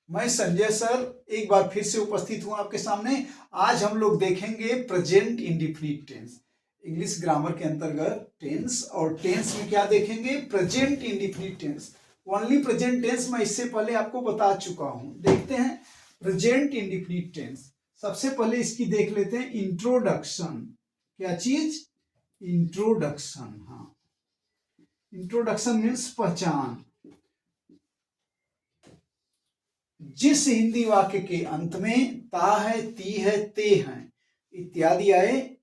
मैं संजय सर एक बार फिर से उपस्थित हूं आपके सामने। आज हम लोग देखेंगे present indefinite tense, English grammar के अंतर्गत टेंस। और टेंस में क्या देखेंगे? Present indefinite tense, only present tense. मैं इससे पहले आपको बता चुका हूं। देखते हैं प्रेजेंट इंडिफिनिट टेंस। सबसे पहले इसकी देख लेते हैं इंट्रोडक्शन। क्या चीज? इंट्रोडक्शन। हाँ, इंट्रोडक्शन मीन्स पहचान। जिस हिंदी वाक्य के अंत में ता है, ती है, ते हैं इत्यादि आए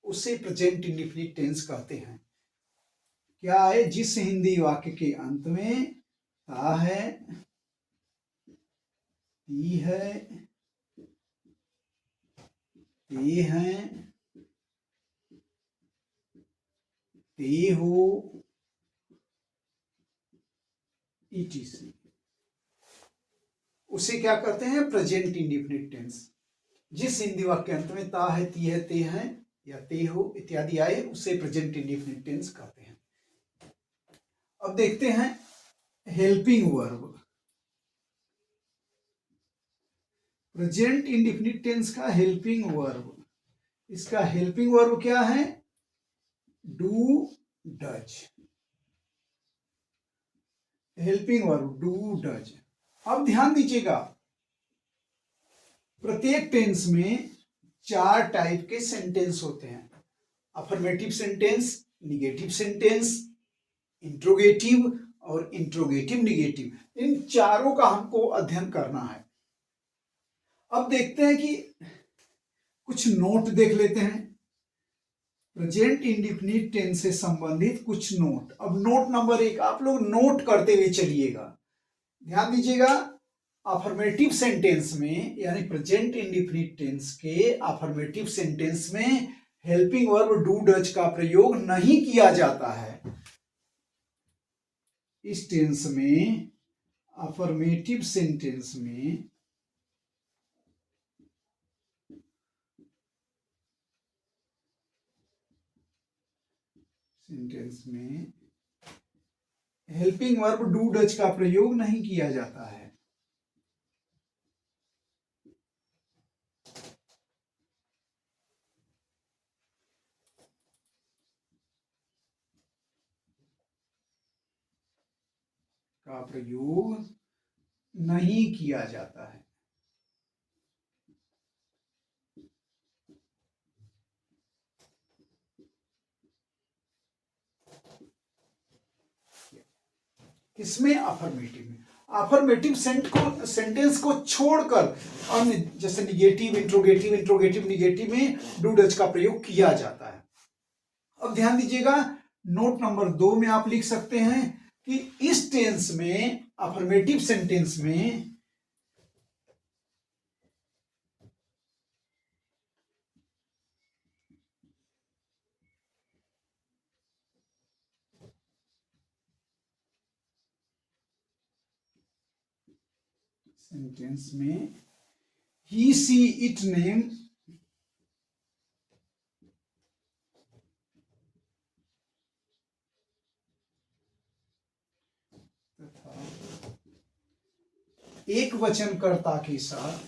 उसे प्रेजेंट इंडिफिनिट टेंस कहते हैं। क्या आए? जिस हिंदी वाक्य के अंत में ता है, ती है, ते हैं, ते हो, etc, उसे क्या कहते हैं? Present indefinite tense. जिस हिंदी वाक्य के अंत में ता है, ती है, ते हैं या ते हो इत्यादि आए उसे प्रेजेंट इंडिफिनिट टेंस कहते हैं। अब देखते हैं helping verb. Present indefinite tense का हेल्पिंग वर्ब, इसका हेल्पिंग वर्ब क्या है? Do, does. Helping verb do, does. अब ध्यान दीजिएगा, प्रत्येक टेंस में 4 टाइप के सेंटेंस होते हैं। Affirmative sentence, negative sentence, interrogative और इंट्रोगेटिव निगेटिव। इन चारों का हमको अध्ययन करना है। अब देखते हैं कि कुछ नोट देख लेते हैं प्रेजेंट इंडिफिनिट टेंस से संबंधित कुछ नोट। अब नोट नंबर 1 आप लोग नोट करते हुए चलिएगा। ध्यान दीजिएगा, अफर्मेटिव सेंटेंस में यानी प्रेजेंट इंडिफिनिट टेंस के अफर्मेटिव सेंटेंस में हेल्पिंग वर्ब डू डज का प्रयोग नहीं किया जाता है। इस टेंस में, अफर्मेटिव सेंटेंस में हेल्पिंग वर्ब डू डज का प्रयोग नहीं किया जाता है। का प्रयोग नहीं किया जाता है। किसमें? अफर्मेटिव में। अफर्मेटिव सेंटेंस को छोड़कर अन्य जैसे निगेटिव, इंट्रोगेटिव, इंट्रोगेटिव निगेटिव में डू डज का प्रयोग किया जाता है। अब ध्यान दीजिएगा, नोट नंबर 2 में आप लिख सकते हैं कि इस टेंस में, अफर्मेटिव सेंटेंस में ही, सी, इट नेम तथा एक वचनकर्ता के साथ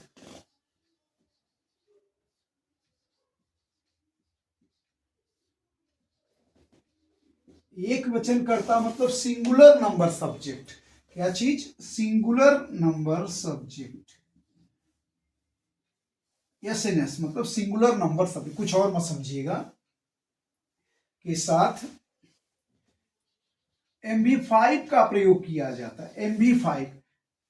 एक वचनकर्ता मतलब सिंगुलर नंबर सब्जेक्ट। क्या चीज? Singular number subject. S N S मतलब सिंगुलर नंबर सब्जेक्ट, कुछ और मत समझिएगा, के साथ MV5 का प्रयोग किया जाता है। MV5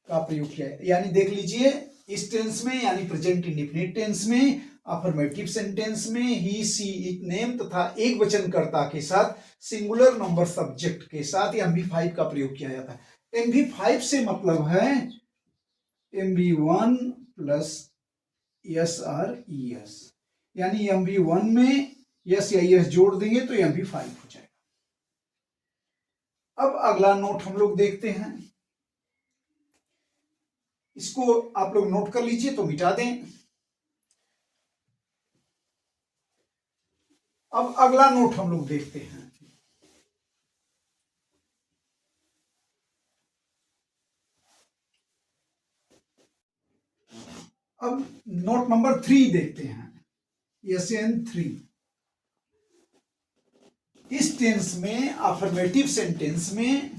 का प्रयोग किया है, यानी देख लीजिए, इस टेंस में यानी प्रेजेंट इंडिफिनिट टेंस में, अफर्मेटिव सेंटेंस में ही, सी, इट नेम तथा एक वचनकर्ता के साथ सिंगुलर नंबर सब्जेक्ट के साथ MV5 का प्रयोग किया जाता है। MV5 से मतलब है MV1 plus S R E S, यानी MV1 में यस या यस जोड़ देंगे तो MV5 हो जाएगा। अब अगला नोट हम लोग देखते हैं, इसको आप लोग नोट कर लीजिए तो मिटा दें। अब अगला नोट हम लोग देखते हैं, अब नोट नंबर 3 देखते हैं, SN3। इस टेंस में, अफर्मेटिव सेंटेंस में,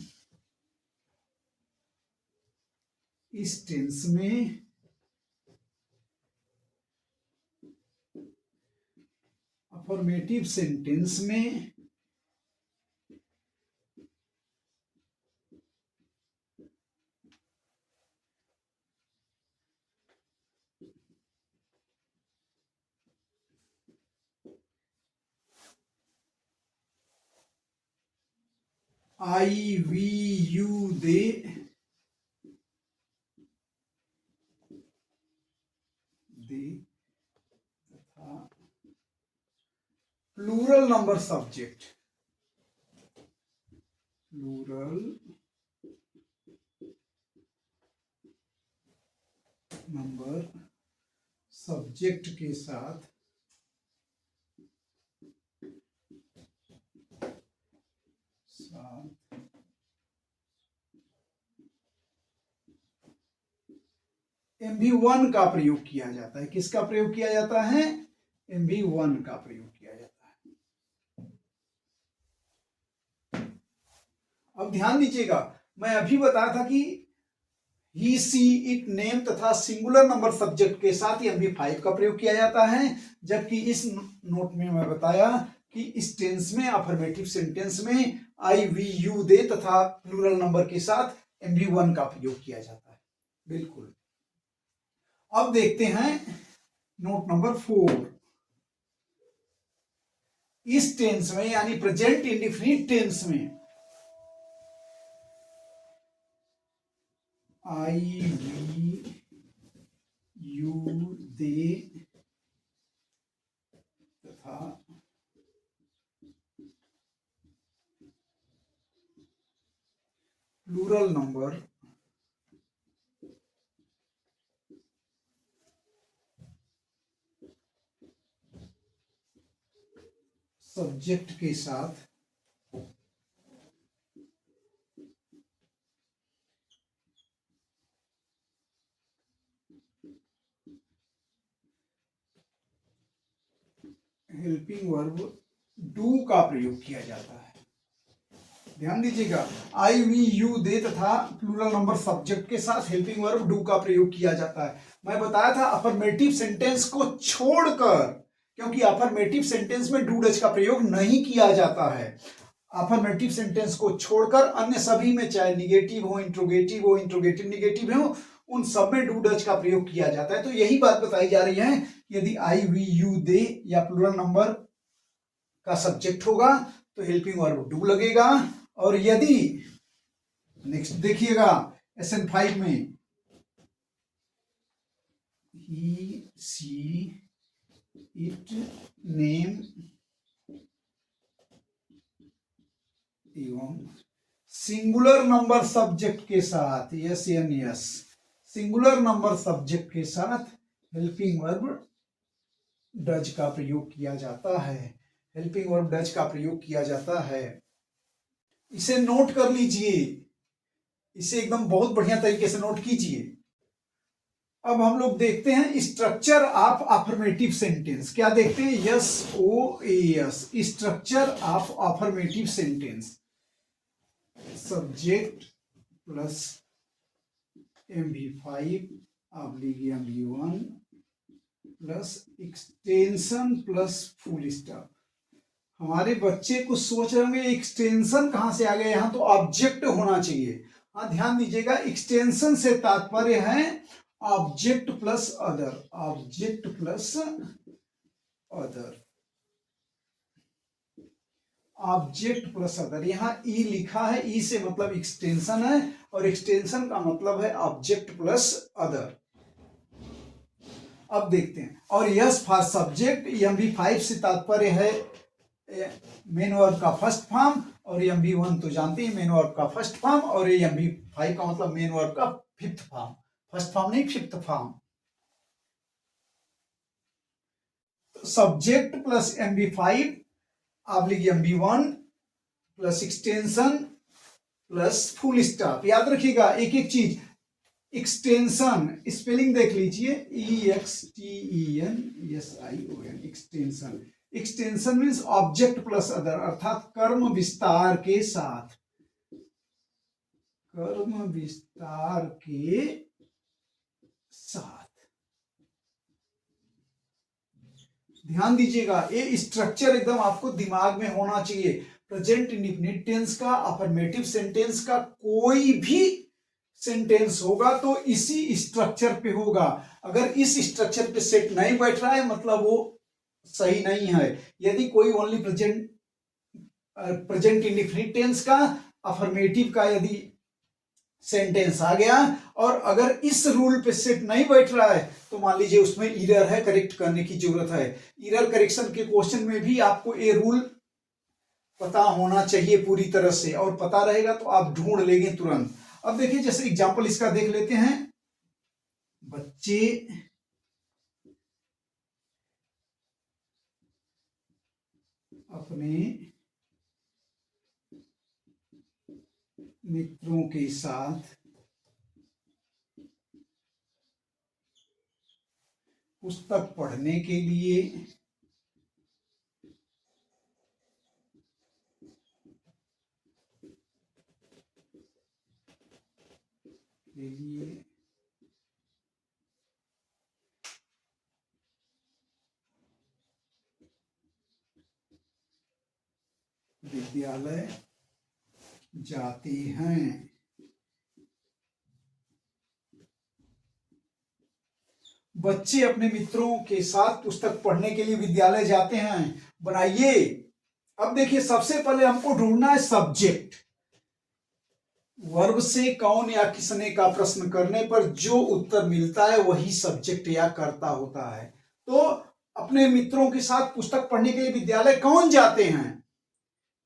इस टेंस में अफर्मेटिव सेंटेंस में आई वी यू दे तथा plural number subject, plural number subject के साथ MV1 का प्रयोग किया जाता है। किसका प्रयोग किया जाता है? MV1 का प्रयोग किया जाता है। अब ध्यान दीजिएगा, मैं अभी बताया था कि ही, सी, इट, नेम तथा सिंगुलर नंबर सब्जेक्ट के साथ MV5 का प्रयोग किया जाता है, जबकि इस नोट में मैं बताया कि इस टेंस में, अफर्मेटिव सेंटेंस में आई, वी, यू, दे तथा प्लूरल नंबर के साथ MV1 का प्रयोग किया जाता है। बिल्कुल। अब देखते हैं नोट नंबर 4। इस टेंस में, यानी प्रेजेंट इंडेफिनिट टेंस में, आई, वी, यू, दे तथा प्लूरल नंबर सब्जेक्ट के साथ हेल्पिंग वर्ब डू का प्रयोग किया जाता है। ध्यान दीजिएगा, आई, वी, यू, दे तथा प्लूरल नंबर सब्जेक्ट के साथ हेल्पिंग वर्ब डू का प्रयोग किया जाता है। मैं बताया था अफर्मेटिव सेंटेंस को छोड़कर, क्योंकि अफर्मेटिव सेंटेंस में डू डज का प्रयोग नहीं किया जाता है। अफर्मेटिव सेंटेंस को छोड़कर अन्य सभी में, चाहे निगेटिव हो, इंट्रोगेटिव निगेटिव हो, उन सब में डू डज का प्रयोग किया जाता है। तो यही बात बताई जा रही है, यदि आई, वी, यू, दे या प्लूरल नंबर का सब्जेक्ट होगा तो हेल्पिंग वर्ब डू लगेगा, और यदि, नेक्स्ट देखिएगा SN5 में, ही, सी, इट, नेम एवं सिंगुलर नंबर सब्जेक्ट के साथ, SNS, सिंगुलर नंबर सब्जेक्ट के साथ हेल्पिंग वर्ब डज का प्रयोग किया जाता है। हेल्पिंग वर्ब डज का प्रयोग किया जाता है। इसे नोट कर लीजिए, इसे एकदम बहुत बढ़िया तरीके से नोट कीजिए। अब हम लोग देखते हैं स्ट्रक्चर ऑफ अफर्मेटिव सेंटेंस। क्या देखते हैं? SOAS, structure of affirmative sentence. Subject plus MV5 MV1 plus extension plus full stop. हमारे बच्चे कुछ सोच रहे होंगे एक्सटेंशन कहां से आ गया, यहां तो ऑब्जेक्ट होना चाहिए। हाँ, ध्यान दीजिएगा, एक्सटेंशन से तात्पर्य है object plus other, object plus other, object plus other. यहां ई लिखा है, ई से मतलब एक्सटेंशन है, और एक्सटेंशन का मतलब है ऑब्जेक्ट प्लस अदर। अब देखते हैं, और यस फॉर सब्जेक्ट, MV5 से तात्पर्य है मेन वर्ब का फर्स्ट फॉर्म, और MV1 तो जानते हैं मेन वर्ब का फर्स्ट फॉर्म, और MV5 का मतलब मेन वर्ब का फिफ्थ फॉर्म, फर्स्ट फॉर्म नहीं fifth form. Subject plus MV5 MV1 plus extension plus full stop. याद रखिएगा एक एक चीज, एक्सटेंशन स्पेलिंग देख लीजिए, EXTENSION, extension. Extension means object plus other, अर्थात कर्म विस्तार के साथ, कर्म विस्तार के साथ। ध्यान दीजिएगा, ये स्ट्रक्चर एकदम आपको दिमाग में होना चाहिए। प्रेजेंट इंडेफिनिट टेंस का, अफर्मेटिव सेंटेंस का कोई भी सेंटेंस होगा तो इसी स्ट्रक्चर पे होगा। अगर इस स्ट्रक्चर पे सेट नहीं बैठ रहा है मतलब वो सही नहीं है। यदि कोई ओनली प्रेजेंट इंडेफिनिट टेंस का, अफर्मेटिव का यदि सेंटेंस आ गया और अगर इस रूल पे सेट नहीं बैठ रहा है तो मान लीजिए उसमें एरर है, करेक्ट करने की जरूरत है। एरर करेक्शन के क्वेश्चन में भी आपको ये रूल पता होना चाहिए पूरी तरह से, और पता रहेगा तो आप ढूंढ लेंगे तुरंत। अब देखिए जैसे एग्जांपल इसका देख लेते हैं। बच्चे अपने मित्रों के साथ पुस्तक पढ़ने के लिए विद्यालय जाते हैं। बच्चे अपने मित्रों के साथ पुस्तक पढ़ने के लिए विद्यालय जाते हैं। बनाइए। अब देखिए सबसे पहले हमको ढूंढना है सब्जेक्ट। वर्ब से कौन या किसने का प्रश्न करने पर जो उत्तर मिलता है वही सब्जेक्ट या कर्ता होता है। तो अपने मित्रों के साथ पुस्तक पढ़ने के लिए विद्यालय कौन जाते हैं?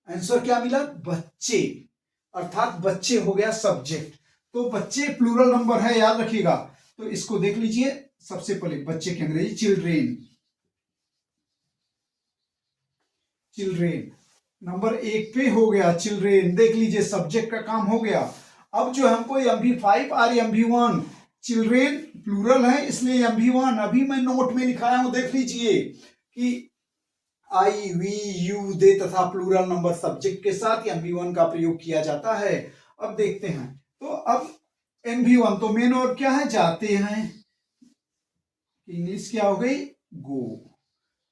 आंसर क्या मिला? बच्चे, अर्थात बच्चे हो गया सब्जेक्ट। तो बच्चे प्लूरल नंबर है, याद रखिएगा। तो इसको देख लीजिए। सबसे पहले बच्चे की अंग्रेजी चिल्ड्रेन, चिल्ड्रेन नंबर 1 पे हो गया चिल्ड्रेन। देख लीजिए सब्जेक्ट का काम हो गया। अब जो हमको MV5 और MV1, चिल्ड्रेन प्लूरल है इसलिए MV1 अभी मैं नोट में लिखाया हूं, देख लीजिए कि आई वी यू दे तथा प्लूरल नंबर सब्जेक्ट के साथ MV1 का प्रयोग किया जाता है। अब देखते हैं। तो अब MV1 तो मेन और क्या है? जाते हैं। इंग्लिश क्या हो गई? गो।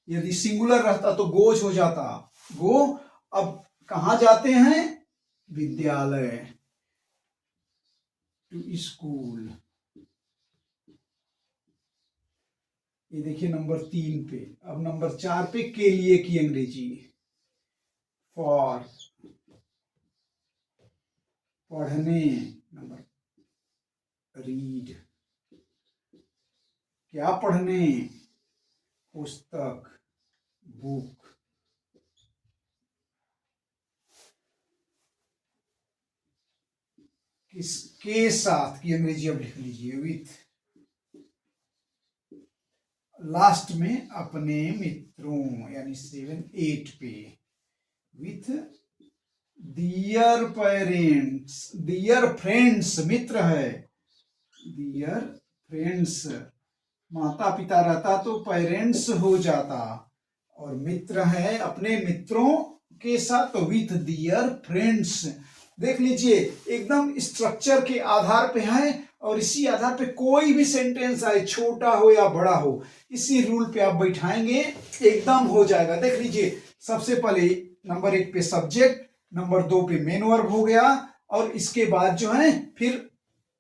यदि सिंगुलर रहता तो गोज हो जाता, गो। अब कहा जाते हैं? विद्यालय, टू स्कूल। ये देखिए नंबर 3 पे। अब नंबर 4 पे के लिए की अंग्रेजी फॉर, पढ़ने, नंबर रीड, क्या पढ़ने? पुस्तक, बुक। किसके साथ की अंग्रेजी अब लिख लीजिए? विथ। लास्ट में अपने मित्रों, यानी 7-8 पे with their parents, their friends, मित्र है, दियर फ्रेंड्स। माता पिता रहता तो पेरेंट्स हो जाता, और मित्र है अपने मित्रों के साथ तो विथ दियर फ्रेंड्स। देख लीजिए एकदम स्ट्रक्चर के आधार पे है, और इसी आधार पे कोई भी सेंटेंस आए, छोटा हो या बड़ा हो, इसी रूल पे आप बैठाएंगे एकदम हो जाएगा। देख लीजिए सबसे पहले नंबर 1 पे सब्जेक्ट, नंबर 2 पे मेन वर्ब हो गया, और इसके बाद जो है फिर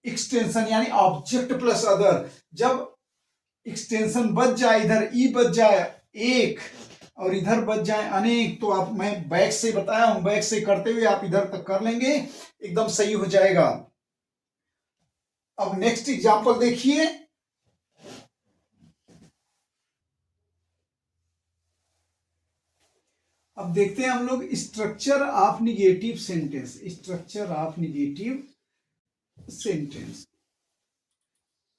एक्सटेंशन यानी ऑब्जेक्ट प्लस अदर। जब एक्सटेंशन बच जाए, इधर ई बच जाए एक और इधर बच जाए अनेक, तो आप, मैं बैक से बताया हूं, बैक से करते हुए आप इधर तक कर लेंगे, एकदम सही हो जाएगा। अब नेक्स्ट एग्जांपल देखिए। अब देखते हैं हम लोग structure of negative sentence, structure of negative sentence.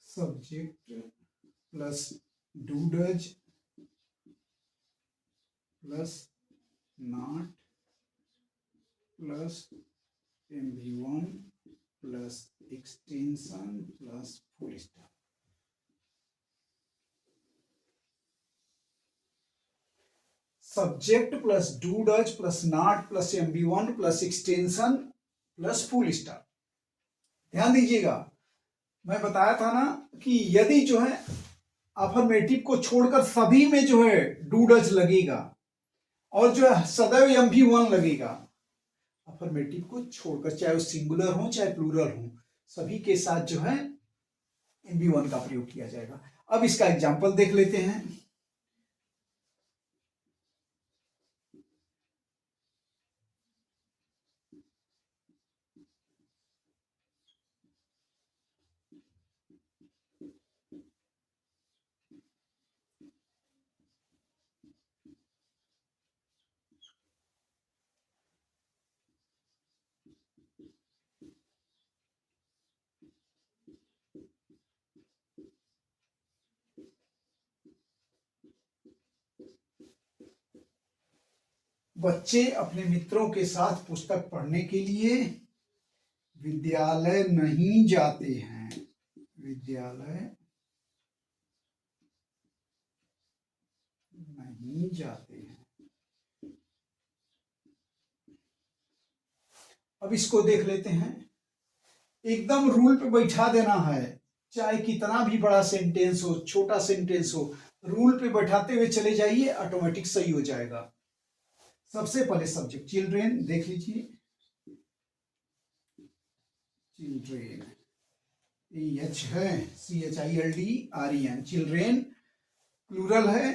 Subject plus do does plus not plus MV1 plus extension plus full stop. Subject plus do does plus not plus MV1 plus extension plus full stop. ध्यान दीजिएगा, मैं बताया था ना कि यदि जो है अफर्मेटिव को छोड़कर सभी में जो है डू डज लगेगा और जो है सदैव MV1 लगेगा, अफर्मेटिव को छोड़कर, चाहे वो सिंगुलर हो चाहे प्लूरल हो, सभी के साथ जो है MV1 का प्रयोग किया जाएगा। अब इसका एग्जाम्पल देख लेते हैं। बच्चे अपने मित्रों के साथ पुस्तक पढ़ने के लिए विद्यालय नहीं जाते हैं। विद्यालय नहीं जाते हैं। अब इसको देख लेते हैं। एकदम रूल पे बैठा देना है, चाहे कितना भी बड़ा सेंटेंस हो छोटा सेंटेंस हो, रूल पे बैठाते हुए चले जाइए, ऑटोमेटिक सही हो जाएगा। सबसे पहले सब्जेक्ट चिल्ड्रेन देख लीजिए। चिल्ड्रेन EH है, CHILDREN, चिल्ड्रेन। प्लूरल है,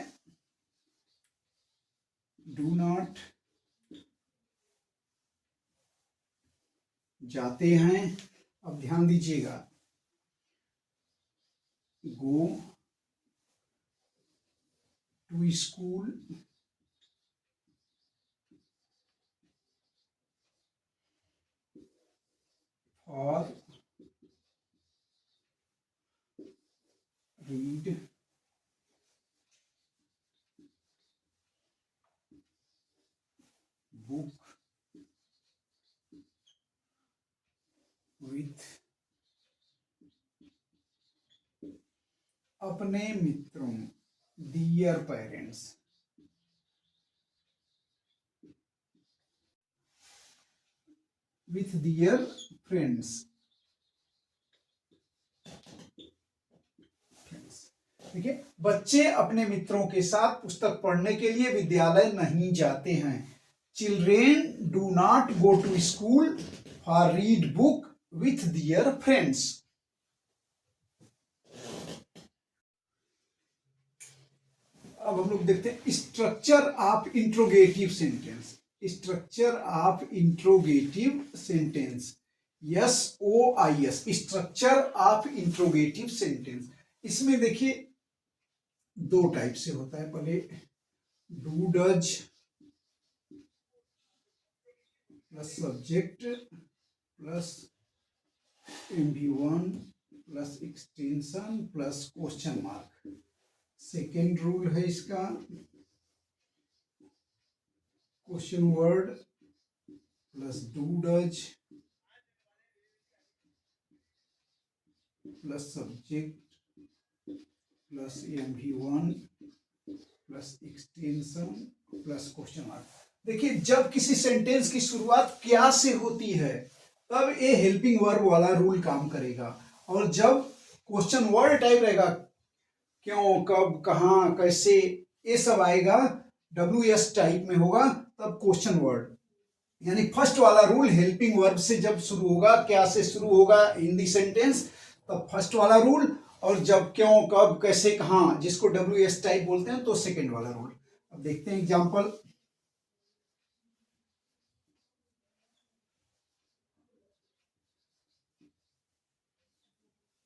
डू नॉट, जाते हैं। अब ध्यान दीजिएगा, गो टू स्कूल, और रीड बुक विथ अपने मित्रों, dear parents. With dear friends. देखिए, बच्चे अपने मित्रों के साथ पुस्तक पढ़ने के लिए विद्यालय नहीं जाते हैं। Children do not go to school for read book with their friends. अब हम लोग देखते हैं structure of interrogative sentence. Structure of interrogative sentence, SOIS, structure of interrogative sentence. इसमें देखिए दो टाइप से होता है। पहले do does plus subject plus MV1 plus extension plus question mark. Second rule है इसका, question word plus do does plus subject plus MV1 plus extension plus question mark. देखिए, जब किसी सेंटेंस की शुरुआत क्या से होती है तब ये हेल्पिंग वर्ब वाला रूल काम करेगा, और जब क्वेश्चन वर्ड टाइप रहेगा, क्यों, कब, कहाँ, कैसे, ये सब आएगा, WS टाइप में होगा, तब क्वेश्चन वर्ड। यानी फर्स्ट वाला रूल हेल्पिंग वर्ब से जब शुरू होगा, क्या से शुरू होगा हिंदी सेंटेंस, तब फर्स्ट वाला रूल, और जब क्यों, कब, कैसे, कहाँ, जिसको WS टाइप बोलते हैं, तो सेकेंड वाला रूल। अब देखते हैं एग्जाम्पल।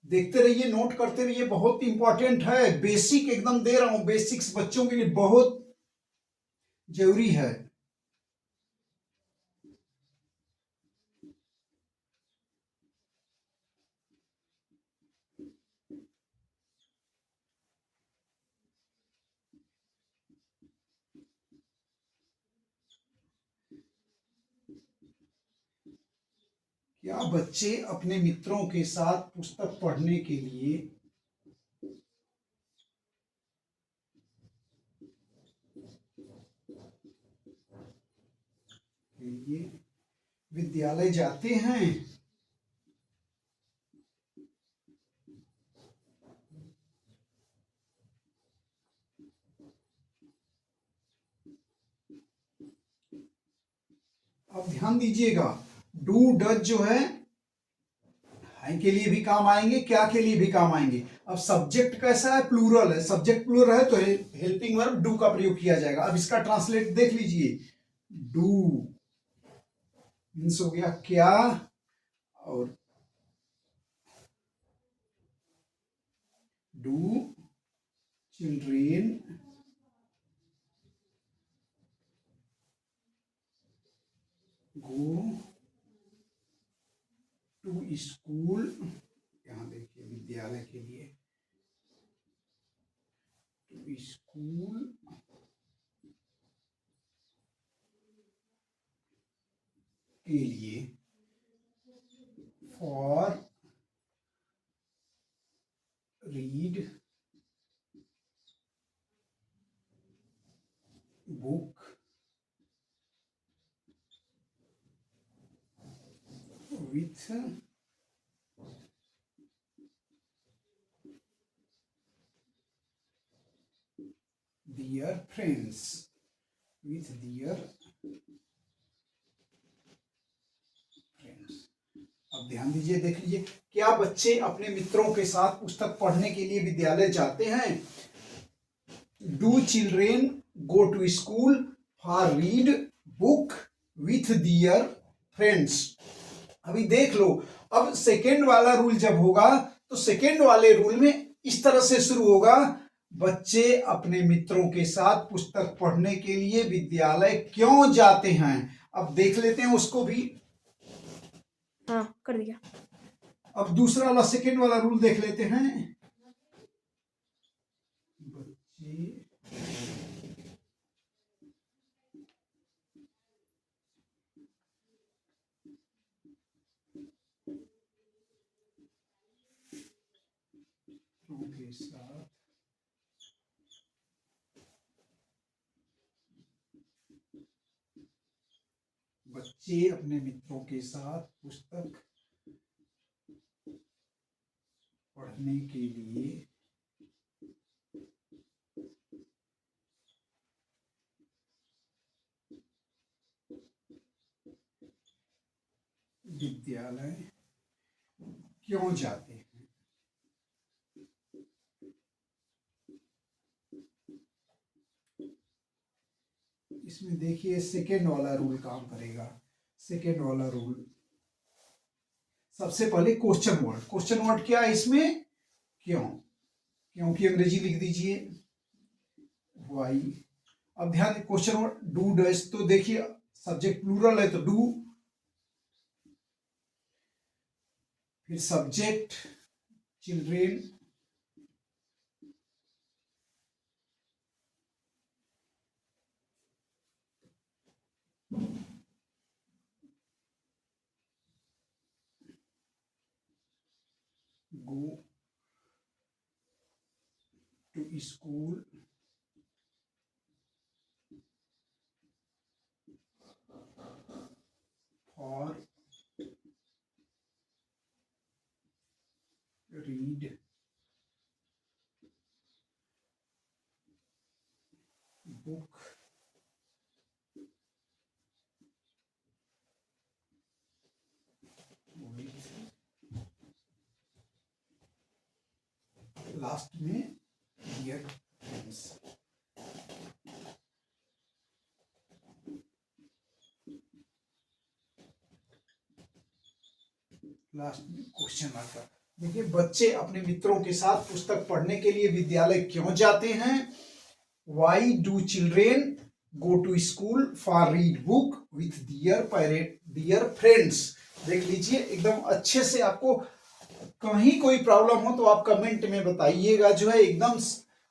देखते रहिए, नोट करते रहिए, बहुत इंपॉर्टेंट है, बेसिक एकदम दे रहा हूं, बेसिक्स बच्चों के लिए बहुत जरूरी है। क्या बच्चे अपने मित्रों के साथ पुस्तक पढ़ने के लिए विद्यालय जाते हैं? अब ध्यान दीजिएगा, डू डज जो है के लिए भी काम आएंगे, क्या के लिए भी काम आएंगे। अब सब्जेक्ट कैसा है, प्लूरल है, सब्जेक्ट प्लूरल है तो हेल्पिंग वर्ब डू का प्रयोग किया जाएगा। अब इसका ट्रांसलेट देख लीजिए, डू मीन्स हो गया क्या, और do children go to school, यहां देखिए विद्यालय के लिए, टू स्कूल के लिए, for read book with their friends, with their friends। अब ध्यान दीजिए, देख लीजिए, क्या बच्चे अपने मित्रों के साथ पुस्तक पढ़ने के लिए विद्यालय जाते हैं? Do children go to school for read book with their friends. अभी देख लो, अब सेकेंड वाला रूल जब होगा तो सेकेंड वाले रूल में इस तरह से शुरू होगा, बच्चे अपने मित्रों के साथ पुस्तक पढ़ने के लिए विद्यालय क्यों जाते हैं। अब देख लेते हैं उसको भी। हाँ, कर दिया। अब दूसरा वाला सेकेंड वाला रूल देख लेते हैं। बच्चे के साथ बच्चे अपने मित्रों के साथ पुस्तक पढ़ने के लिए विद्यालय क्यों जाते हैं। इसमें देखिए सेकेंड वाला रूल काम करेगा। सेकेंड वाला रूल, सबसे पहले क्वेश्चन वर्ड, क्वेश्चन वर्ड क्या है इसमें, क्यों, क्योंकि अंग्रेजी लिख दीजिए वाई। अब ध्यान, क्वेश्चन वर्ड डू डज, तो देखिए सब्जेक्ट प्लूरल है तो डू, फिर subject children, go to school for read book with, last में dear friends। लास्ट में क्वेश्चन आता, देखिए बच्चे अपने मित्रों के साथ पुस्तक पढ़ने के लिए विद्यालय क्यों जाते हैं। Why do children go to school for read book with their friends. देख लीजिए एकदम अच्छे से, आपको कहीं कोई प्रॉब्लम हो तो आप कमेंट में बताइएगा, जो है एकदम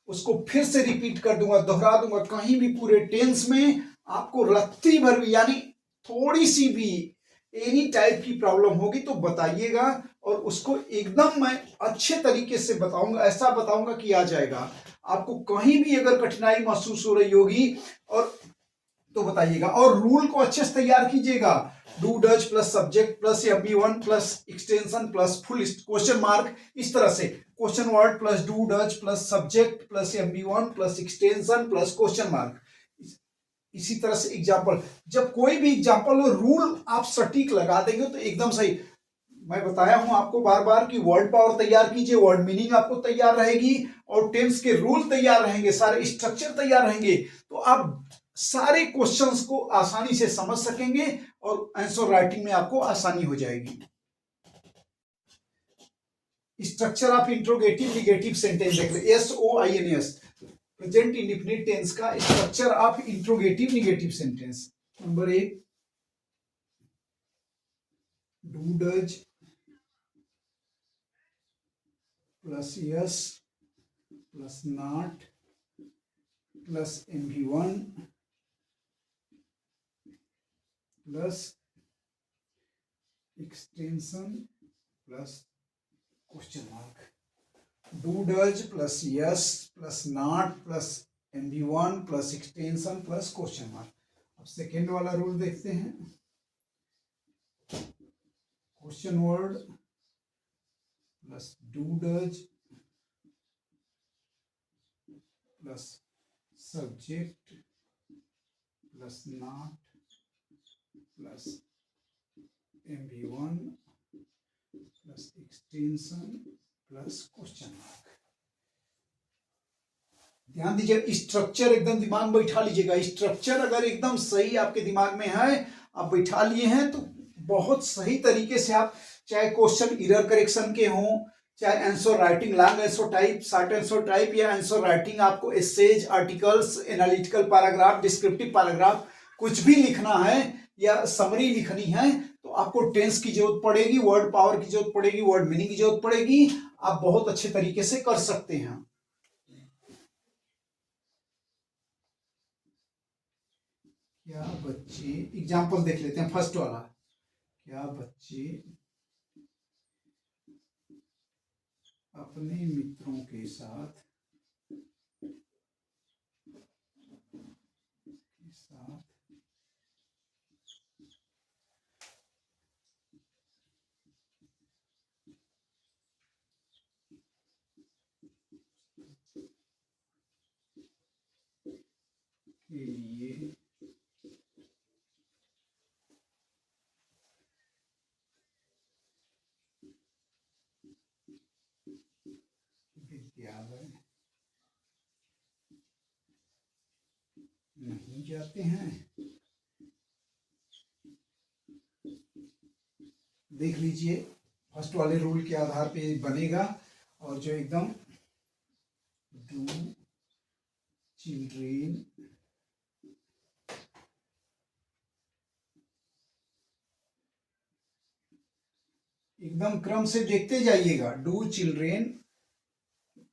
उसको फिर से रिपीट कर दूंगा, दोहरा दूंगा, कहीं भी पूरे टेंस में आपको रत्ती भर भी यानी थोड़ी सी भी एनी टाइप की प्रॉब्लम होगी तो बताइएगा, और उसको एकदम मैं अच्छे तरीके से बताऊंगा, ऐसा बताऊंगा कि आ जाएगा। आपको कहीं भी अगर कठिनाई महसूस हो रही होगी और तो बताइएगा, और रूल को अच्छे से तैयार कीजिएगा। Do does plus subject plus MB1 plus extension plus full question mark, इस तरह से question word plus do does plus subject plus MB1 plus extension plus question mark. इसी तरह से एग्जाम्पल, जब कोई भी एग्जाम्पल हो रूल आप सटीक लगा देंगे तो एकदम सही। मैं बताया हूं आपको बार बार कि वर्ड पावर तैयार कीजिए, वर्ड मीनिंग आपको तैयार रहेगी और टेंस के रूल तैयार रहेंगे, सारे स्ट्रक्चर तैयार रहेंगे, तो आप सारे क्वेश्चंस को आसानी से समझ सकेंगे और आंसर राइटिंग में आपको आसानी हो जाएगी। Structure of interrogative negative sentence देख रहे, SOINS प्रेजेंट इंडेफिनिट टेंस का structure of interrogative negative sentence. Number 1, do does plus yes plus not plus MB1 plus extension plus question mark. Do does plus yes plus not plus MB1 plus extension plus question mark. अब second वाला rule देखते हैं। Question word plus do does plus subject plus not plus MB1 plus extension plus question mark. ध्यान दीजिए, structure एकदम दिमाग में बैठा लीजिएगा। स्ट्रक्चर अगर एकदम सही आपके दिमाग में है, आप बैठा लिए हैं, तो बहुत सही तरीके से आप चाहे क्वेश्चन इरर करेक्शन के हों, चाहे answer writing long answer type, short answer type, या आंसर राइटिंग आपको essays, articles, analytical paragraph, descriptive paragraph कुछ भी लिखना है या समरी लिखनी है, तो आपको टेंस की जरूरत पड़ेगी, वर्ड पावर की जरूरत पड़ेगी, वर्ड मीनिंग की जरूरत पड़ेगी। आप बहुत अच्छे तरीके से कर सकते हैं। क्या बच्चे, एग्जाम्पल देख लेते हैं फर्स्ट वाला। क्या बच्चे अपने मित्रों के साथ के लिए विद्यालय नहीं जाते हैं। देख लीजिए, फर्स्ट वाले रूल के आधार पे बनेगा, और जो एकदम डू चिल्ड्रेन एकदम क्रम से देखते जाइएगा। डू चिल्ड्रेन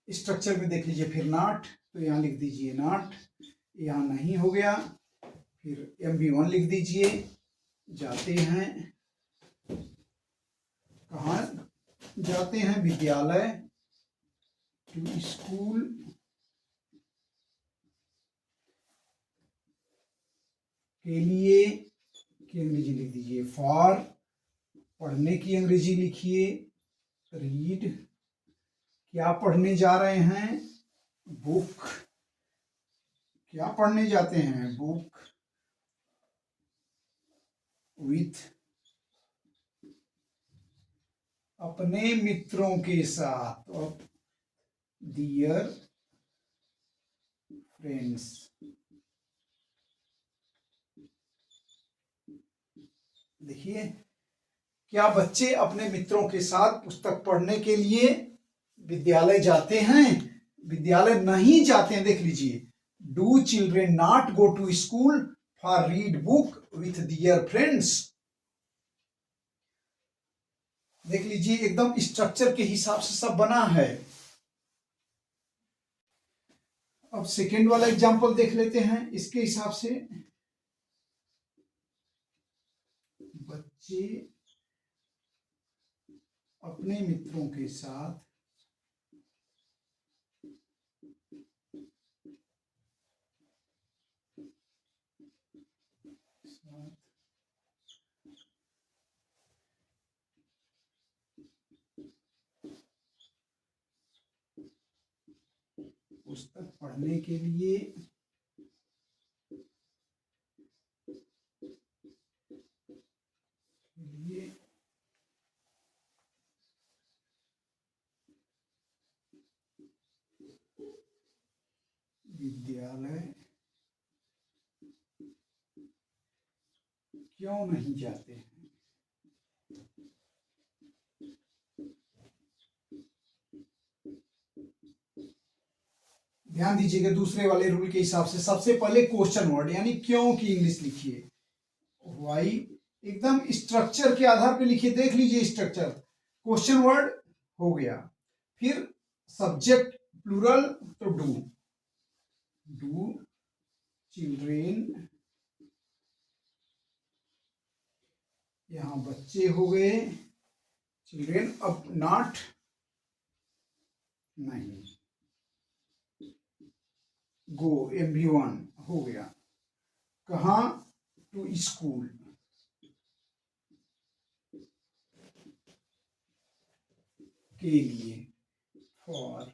स्ट्रक्चर में देख लीजिए, फिर नॉट, तो यहाँ लिख दीजिए नॉट, यहाँ नहीं हो गया, फिर MB1 लिख दीजिए। जाते हैं, कहाँ जाते हैं? विद्यालय, टू स्कूल। के लिए की अंग्रेजी लिख दीजिए फॉर, पढ़ने की अंग्रेजी लिखिए रीड, क्या पढ़ने जा रहे हैं? बुक, क्या पढ़ने जाते हैं? बुक विथ, अपने मित्रों के साथ, डियर फ्रेंड्स। देखिए, क्या बच्चे अपने मित्रों के साथ पुस्तक पढ़ने के लिए विद्यालय जाते हैं? विद्यालय नहीं जाते हैं। देख लीजिए, do children not go to school for read book with their friends. देख लीजिए, एकदम स्ट्रक्चर के हिसाब से सब बना है। अब सेकेंड वाला एग्जांपल देख लेते हैं इसके हिसाब से। बच्चे बच्चे अपने मित्रों के साथ पुस्तक पढ़ने के लिए विद्यालय क्यों नहीं जाते हैं? ध्यान दीजिएगा, दूसरे वाले रूल के हिसाब से सबसे पहले क्वेश्चन वर्ड यानी क्यों की इंग्लिश लिखिए। वाई एकदम स्ट्रक्चर के आधार पे लिखिए, देख लीजिए स्ट्रक्चर। क्वेश्चन वर्ड हो गया, फिर सब्जेक्ट प्लूरल तो डू, डू चिल्ड्रेन, यहां बच्चे हो गए चिल्ड्रेन, अब नॉट नहीं, गो MV1 हो गया, कहाँ टू स्कूल, के लिए, फॉर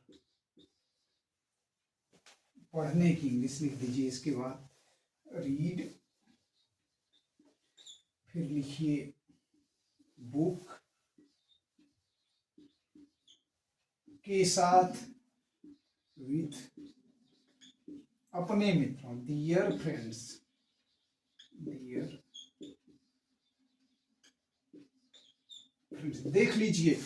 पढ़ने की इंग्लिश लिख दीजिए, इसके बाद रीड, फिर लिखिए बुक के साथ, विथ अपने मित्रों, डियर फ्रेंड्स, डियर फ्रेंड्स। देख लीजिए,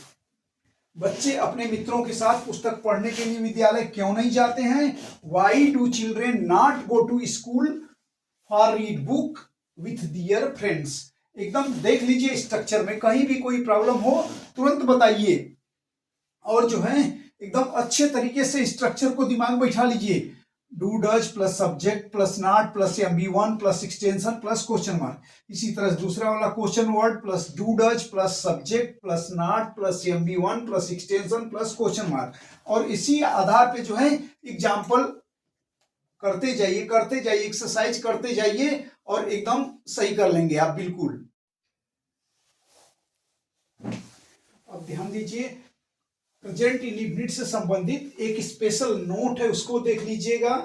बच्चे अपने मित्रों के साथ पुस्तक पढ़ने के लिए विद्यालय क्यों नहीं जाते हैं? Why do children not go to school for read book with dear friends. एकदम देख लीजिए स्ट्रक्चर में, कहीं भी कोई प्रॉब्लम हो तुरंत बताइए, और जो है एकदम अच्छे तरीके से स्ट्रक्चर को दिमाग में बैठा लीजिए। Do does plus subject plus not plus MV1 plus extension plus question mark. इसी तरह दूसरा वाला question word plus do does plus subject plus not plus MV1 plus extension plus question mark. और इसी आधार पे जो है एग्जाम्पल करते जाइए, एक्सरसाइज करते जाइए और एकदम सही कर लेंगे आप बिल्कुल। अब ध्यान दीजिए, प्रेजेंट इंडेफिनिट से संबंधित एक स्पेशल नोट है, उसको देख लीजिएगा।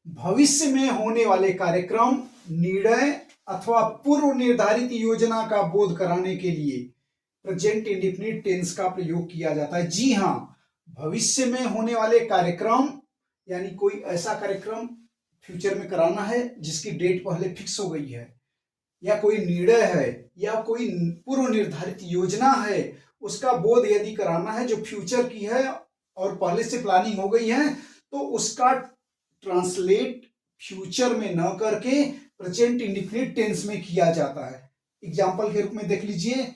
भविष्य में होने वाले कार्यक्रम, निर्णय अथवा पूर्व निर्धारित योजना का बोध कराने के लिए प्रेजेंट इंडेफिनिट टेंस का प्रयोग किया जाता है। जी हाँ, भविष्य में होने वाले कार्यक्रम यानी कोई ऐसा कार्यक्रम फ्यूचर में कराना है जिसकी डेट पहले फिक्स हो गई है, या कोई निर्णय है, या कोई पूर्व निर्धारित योजना है, उसका बोध यदि कराना है जो फ्यूचर की है और पहले से प्लानिंग हो गई है, तो उसका ट्रांसलेट फ्यूचर में न करके प्रेजेंट इंडेफिनिट टेंस में किया जाता है। एग्जाम्पल के रूप में देख लीजिए,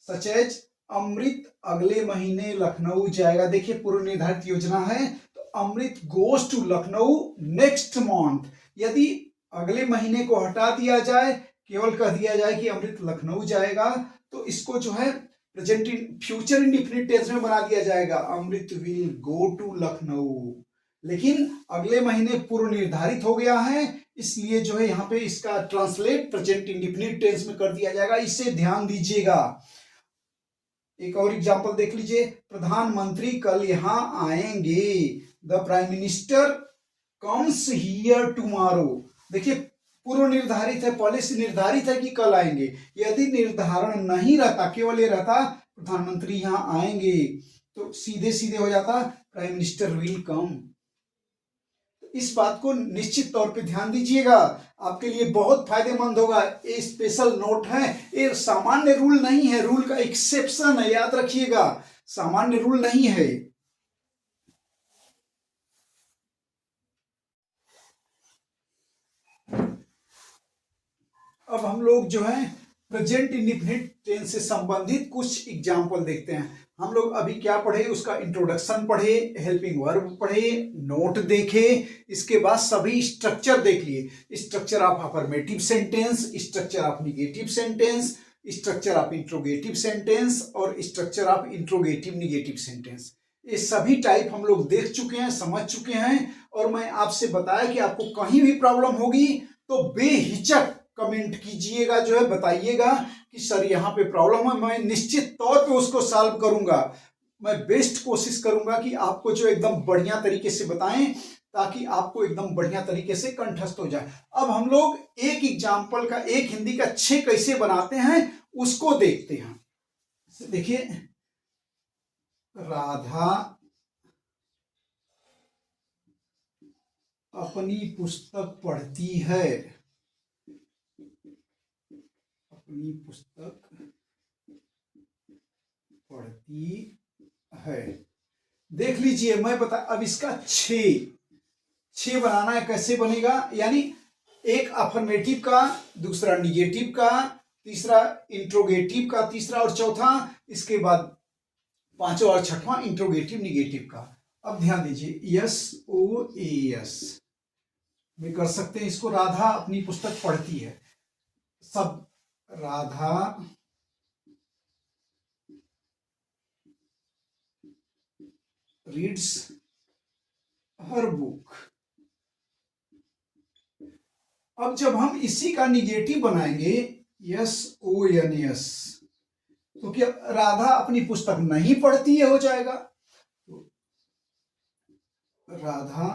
सच एज अमृत अगले महीने लखनऊ जाएगा। देखिए पूर्व निर्धारित योजना है, तो Amrit goes to Lucknow next month. यदि अगले महीने को हटा दिया जाए, केवल कह दिया जाए कि अमृत लखनऊ जाएगा, तो इसको जो है प्रेजेंट फ्यूचर इंडेफिनिट टेंस में बना दिया जाएगा, अमृत विल गो टू लखनऊ। लेकिन अगले महीने पूर्व निर्धारित हो गया है, इसलिए जो है यहाँ पे इसका ट्रांसलेट प्रेजेंट इंडेफिनिट टेंस में कर दिया जाएगा, इसे ध्यान दीजिएगा। एक और एग्जांपल देख लीजिए, प्रधानमंत्री कल यहाँ आएंगे, the prime minister comes here tomorrow. देखिए पूर्व निर्धारित है, पहले से निर्धारित है कि कल आएंगे। यदि निर्धारण नहीं रहता, केवल ये रहता प्रधानमंत्री यहाँ आएंगे, तो सीधे सीधे हो जाता प्राइम मिनिस्टर विल कम। इस बात को निश्चित तौर पे ध्यान दीजिएगा, आपके लिए बहुत फायदेमंद होगा। ये स्पेशल नोट है, ये सामान्य रूल नहीं है, रूल का एक्सेप्शन है, याद रखिएगा, सामान्य रूल नहीं है। अब हम लोग जो है प्रेजेंट इंडेफिनिट टेंस से संबंधित कुछ एग्जाम्पल देखते हैं। हम लोग अभी क्या पढ़े, उसका इंट्रोडक्शन पढ़े, हेल्पिंग वर्ब पढ़े, नोट देखे, इसके बाद सभी स्ट्रक्चर देख लिए। Structure of affirmative sentence, structure of negative sentence, structure of interrogative sentence और structure of interrogative negative sentence. ये सभी टाइप हम लोग देख चुके हैं, समझ चुके हैं। और मैं आपसे बताया कि आपको कहीं भी प्रॉब्लम होगी तो बेहिचक कमेंट कीजिएगा, जो है बताइएगा कि सर यहाँ पे प्रॉब्लम है, मैं निश्चित तौर पे उसको सॉल्व करूंगा। मैं बेस्ट कोशिश करूंगा कि आपको जो एकदम बढ़िया तरीके से बताएं, ताकि आपको एकदम बढ़िया तरीके से कंठस्थ हो जाए। अब हम लोग एक एग्जाम्पल का, एक हिंदी का 6 कैसे बनाते हैं उसको देखते हैं। देखिए, राधा अपनी पुस्तक पढ़ती है, अपनी पुस्तक पढ़ती है। देख लीजिए, मैं बता, अब इसका 6 बनाना है। कैसे बनेगा, यानी एक अफर्मेटिव का, दूसरा निगेटिव का, तीसरा इंट्रोगेटिव का, तीसरा और चौथा, इसके बाद पांचवा और छठवां इंट्रोगेटिव निगेटिव का। अब ध्यान दीजिए, SOAS में कर सकते हैं इसको। राधा अपनी पुस्तक पढ़ती है, सब राधा रीड्स हर बुक। अब जब हम इसी का निगेटिव बनाएंगे, SONS, तो क्या राधा अपनी पुस्तक नहीं पढ़ती है हो जाएगा। तो Radha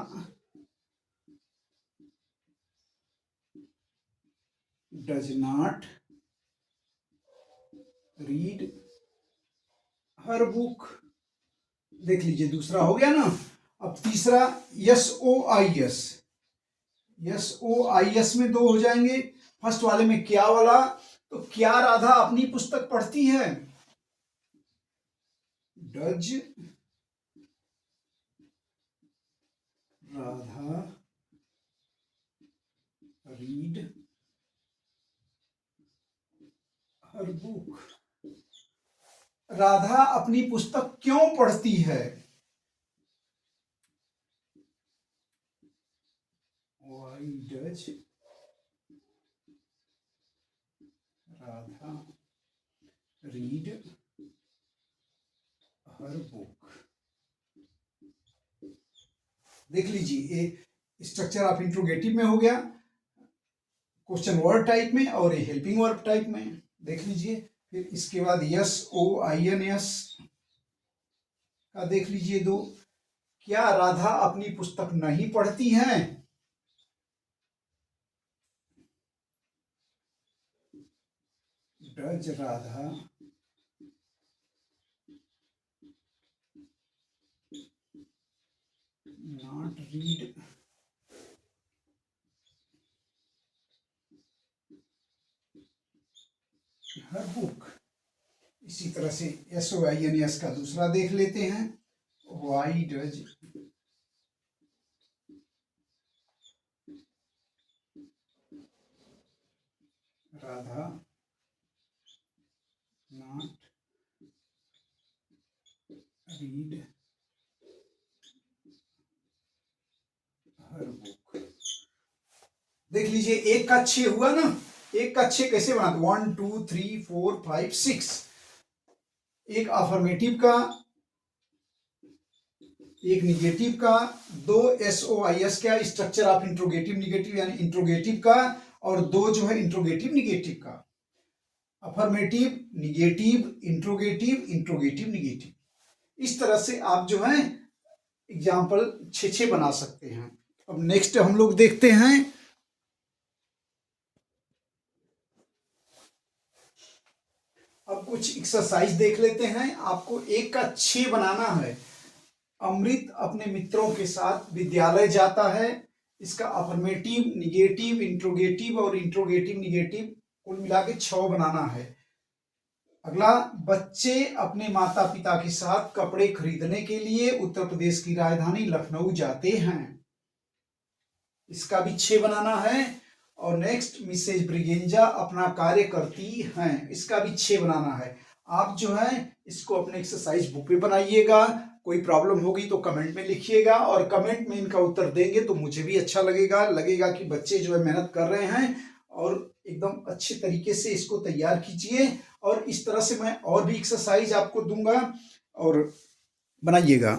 does not read her book. देख लीजिए, दूसरा हो गया ना। अब तीसरा SOIS, SOIS में 2 हो जाएंगे। फर्स्ट वाले में क्या वाला, तो क्या राधा अपनी पुस्तक पढ़ती है, does Radha read her book. Radha अपनी पुस्तक क्यों पढ़ती है, why does Radha read her book. देख लीजिए, ये स्ट्रक्चर ऑफ इंट्रोगेटिव में हो गया, क्वेश्चन वर्ड टाइप में, और ये हेल्पिंग वर्ब टाइप में। देख लीजिए, फिर इसके बाद SOINS का देख लीजिए 2। क्या राधा अपनी पुस्तक नहीं पढ़ती है, does Radha not read her book. इसी तरह से SOINS का दूसरा देख लेते हैं, why does Radha not read her book. देख लीजिए, एक का 6 हुआ ना। एक का 6 कैसे बनाते, 1 2 3 4 5 6। एक अफर्मेटिव का, एक निगेटिव का, 2 SOIS का, स्ट्रक्चर ऑफ इंट्रोगेटिव निगेटिव यानी इंट्रोगेटिव का, और 2 जो है इंट्रोगेटिव निगेटिव का। Affirmative, negative, interrogative, interrogative negative. इस तरह से आप जो है एग्जाम्पल 6 बना सकते हैं। अब नेक्स्ट हम लोग देखते हैं, अब कुछ एक्सरसाइज देख लेते हैं। आपको एक का 6 बनाना है। अमृत अपने मित्रों के साथ विद्यालय जाता है। इसका अफर्मेटिव, निगेटिव, इंट्रोगेटिव और इंट्रोगेटिव निगेटिव कुल मिला के 6 बनाना है। अगला, बच्चे अपने माता पिता के साथ कपड़े खरीदने के लिए उत्तर प्रदेश की राजधानी लखनऊ जाते हैं। इसका भी 6 बनाना है। और नेक्स्ट मिसेज ब्रिगेंजा अपना कार्य करती हैं, इसका भी 6 बनाना है। आप जो है इसको अपने एक्सरसाइज बुक पे बनाइएगा। कोई प्रॉब्लम होगी तो कमेंट में लिखिएगा, और कमेंट में इनका उत्तर देंगे तो मुझे भी अच्छा लगेगा कि बच्चे जो है मेहनत कर रहे हैं, और एकदम अच्छे तरीके से इसको तैयार कीजिए। और इस तरह से मैं और भी एक्सरसाइज आपको दूंगा, और बनाइएगा।